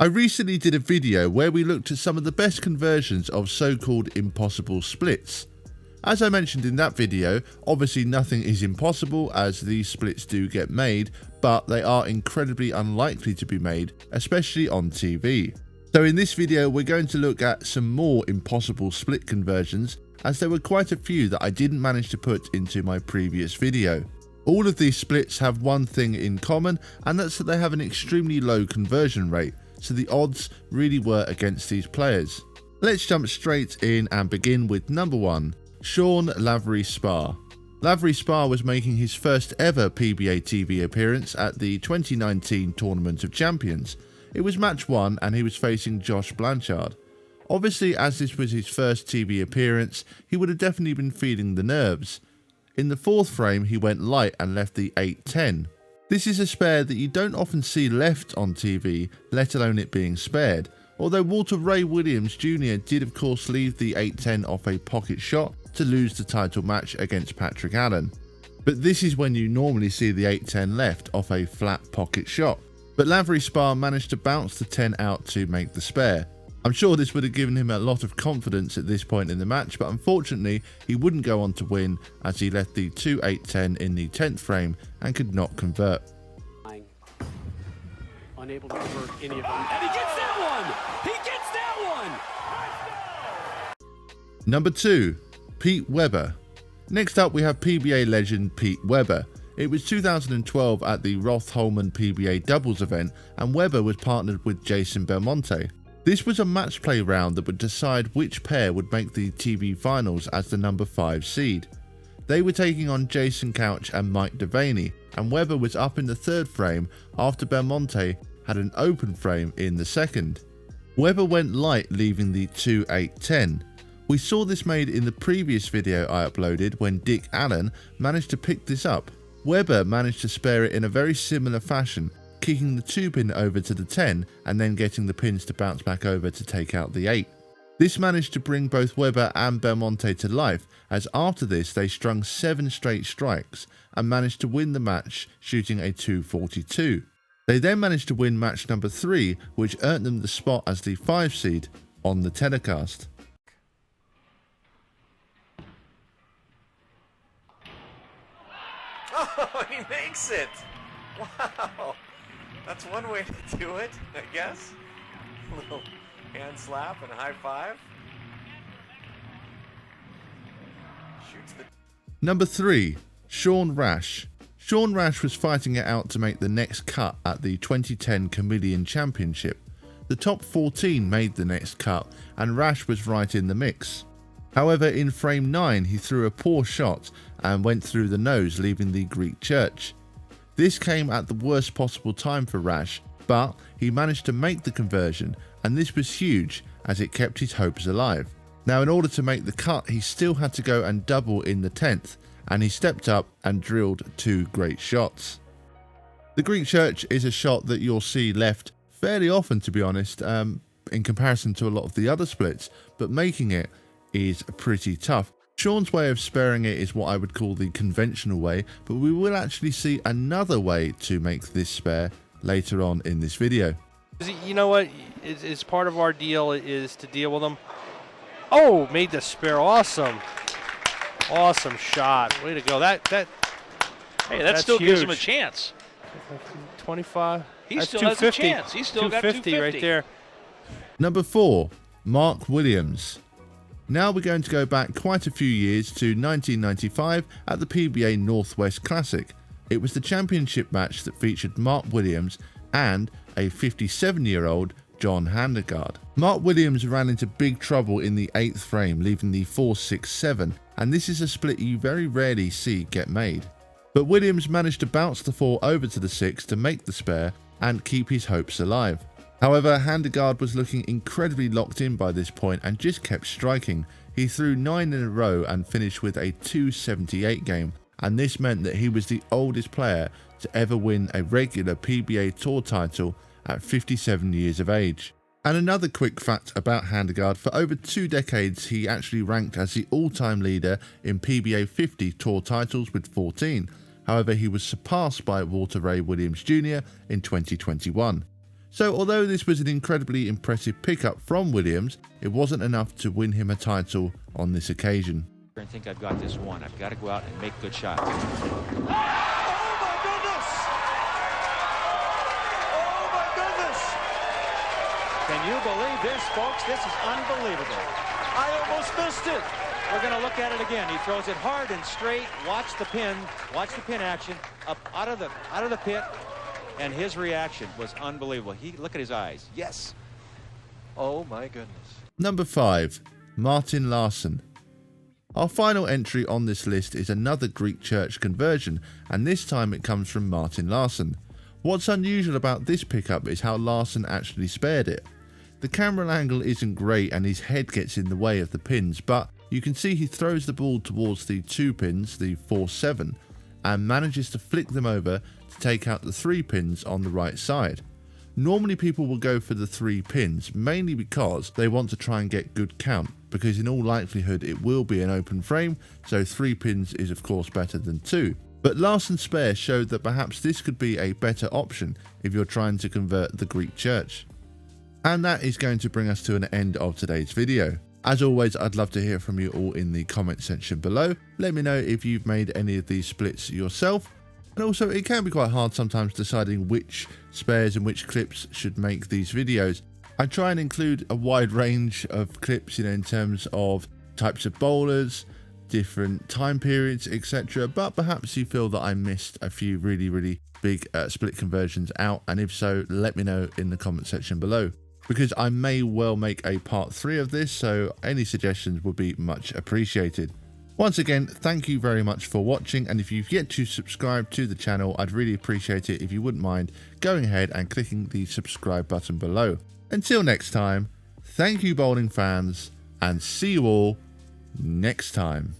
I recently did a video where we looked at some of the best conversions of so-called impossible splits. As I mentioned in that video, obviously nothing is impossible as these splits do get made, but they are incredibly unlikely to be made, especially on TV. So in this video we're going to look at some more impossible split conversions, as there were quite a few that I didn't manage to put into my previous video. All of these splits have one thing in common, and that's that they have an extremely low conversion rate, so the odds really were against these players. Let's jump straight in and begin with number 1, Sean Lavery Spa. Lavery Spa was making his first ever PBA TV appearance at the 2019 Tournament of Champions. It was match 1 and he was facing Josh Blanchard. Obviously, as this was his first TV appearance, he would have definitely been feeling the nerves. In the 4th frame he went light and left the 8-10. This is a spare that you don't often see left on TV, let alone it being spared, although Walter Ray Williams Jr. did of course leave the 8-10 off a pocket shot to lose the title match against Patrick Allen. But this is when you normally see the 8-10 left off a flat pocket shot. But Lavery Spa managed to bounce the 10 out to make the spare. I'm sure this would have given him a lot of confidence at this point in the match, but unfortunately he wouldn't go on to win as he left the 2-8-10 in the 10th frame and could not convert. Unable to convert any of them, and he gets that one! He gets that one! Number 2, Pete Weber. Next up we have PBA legend Pete Weber. It was 2012 at the Roth-Holman PBA doubles event, and Weber was partnered with Jason Belmonte. This was a match play round that would decide which pair would make the TV finals as the number 5 seed. They were taking on Jason Couch and Mike Devaney, and Weber was up in the 3rd frame after Belmonte had an open frame in the 2nd. Weber went light, leaving the 2-8-10. We saw this made in the previous video I uploaded when Dick Allen managed to pick this up. Weber managed to spare it in a very similar fashion, kicking the 2-pin over to the 10 and then getting the pins to bounce back over to take out the 8. This managed to bring both Weber and Belmonte to life, as after this they strung 7 straight strikes and managed to win the match, shooting a 242. They then managed to win match number 3, which earned them the spot as the 5 seed on the telecast. Oh, he makes it! Wow! That's one way to do it, I guess. A little hand slap and a high five. Shoots the... Number 3, Sean Rash. Sean Rash was fighting it out to make the next cut at the 2010 Chameleon Championship. The top 14 made the next cut, and Rash was right in the mix. However, in frame 9 he threw a poor shot and went through the nose, leaving the Greek church. This came at the worst possible time for Rash, but he managed to make the conversion, and this was huge as it kept his hopes alive. Now, in order to make the cut, he still had to go and double in the 10th, and he stepped up and drilled 2 great shots. The Greek church is a shot that you'll see left fairly often, to be honest, in comparison to a lot of the other splits, but making it is pretty tough. Sean's way of sparing it is what I would call the conventional way, but we will actually see another way to make this spare later on in this video. You know what? It's part of our deal is to deal with them. Oh, made the spare. Awesome. Awesome shot. Way to go. Hey, that still gives him a chance. 25. He still has a chance. He's still got 250 right there. Number 4, Mark Williams. Now we're going to go back quite a few years to 1995 at the PBA Northwest Classic. It was the championship match that featured Mark Williams and a 57-year-old John Handegard. Mark Williams ran into big trouble in the 8th frame, leaving the 4-6-7, and this is a split you very rarely see get made. But Williams managed to bounce the 4 over to the 6 to make the spare and keep his hopes alive. However, Handegard was looking incredibly locked in by this point and just kept striking. He threw 9 in a row and finished with a 278 game, and this meant that he was the oldest player to ever win a regular PBA Tour title at 57 years of age. And another quick fact about Handegard, for over 2 decades he actually ranked as the all-time leader in PBA 50 Tour titles with 14. However, he was surpassed by Walter Ray Williams Jr. in 2021. So although this was an incredibly impressive pickup from Williams, it wasn't enough to win him a title on this occasion. I think I've got this one. I've got to go out and make good shots. Oh my goodness! Oh my goodness! Can you believe this, folks? This is unbelievable. I almost missed it. We're going to look at it again. He throws it hard and straight. Watch the pin action up out of the pit, and his reaction was unbelievable. Look at his eyes. Yes. Oh my goodness. Number 5, Martin Larson. Our final entry on this list is another Greek church conversion, and this time it comes from Martin Larson. What's unusual about this pickup is how Larson actually spared it. The camera angle isn't great and his head gets in the way of the pins, but you can see he throws the ball towards the 2 pins, the 4-7, and manages to flick them over to take out the 3 pins on the right side. Normally people will go for the 3 pins, mainly because they want to try and get good count, because in all likelihood it will be an open frame, so 3 pins is of course better than 2. But Larson's spare showed that perhaps this could be a better option if you're trying to convert the Greek church. And that is going to bring us to an end of today's video. As always, I'd love to hear from you all in the comment section below. Let me know if you've made any of these splits yourself. And also, it can be quite hard sometimes deciding which spares and which clips should make these videos. I try and include a wide range of clips, in terms of types of bowlers, different time periods, etc. But perhaps you feel that I missed a few really big split conversions out. And if so, let me know in the comment section below, because I may well make a part 3 of this, so any suggestions would be much appreciated. Once again, thank you very much for watching, and if you've yet to subscribe to the channel, I'd really appreciate it if you wouldn't mind going ahead and clicking the subscribe button below. Until next time, thank you bowling fans, and see you all next time.